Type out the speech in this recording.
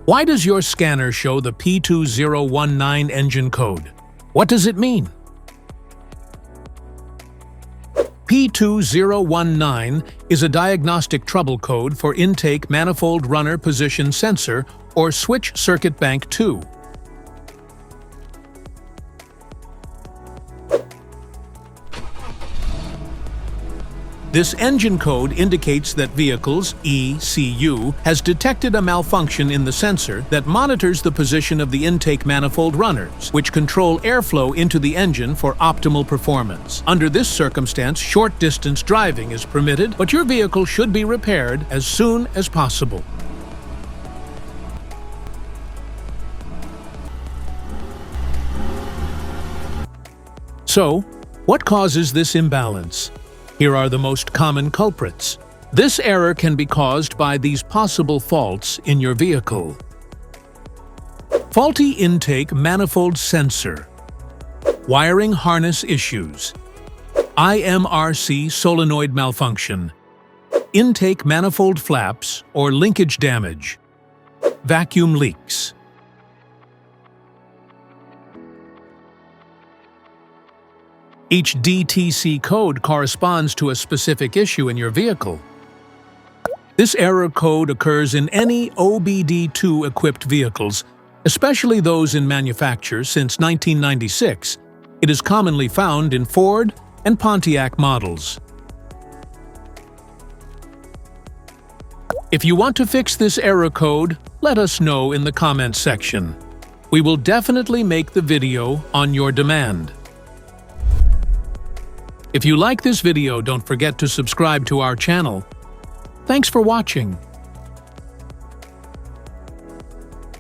Why does your scanner show the P2019 engine code? What does it mean? P2019 is a diagnostic trouble code for intake manifold runner position sensor or switch circuit bank 2. This engine code indicates that vehicle's ECU has detected a malfunction in the sensor that monitors the position of the intake manifold runners, which control airflow into the engine for optimal performance. Under this circumstance, short-distance driving is permitted, but your vehicle should be repaired as soon as possible. So, what causes this imbalance? Here are the most common culprits. This error can be caused by these possible faults in your vehicle. Faulty intake manifold sensor, wiring harness issues, IMRC solenoid malfunction, intake manifold flaps or linkage damage, vacuum leaks. Each DTC code corresponds to a specific issue in your vehicle. This error code occurs in any OBD2 equipped vehicles, especially those in manufacture since 1996. It is commonly found in Ford and Pontiac models. If you want to fix this error code, let us know in the comments section. We will definitely make the video on your demand. If you like this video, don't forget to subscribe to our channel. Thanks for watching.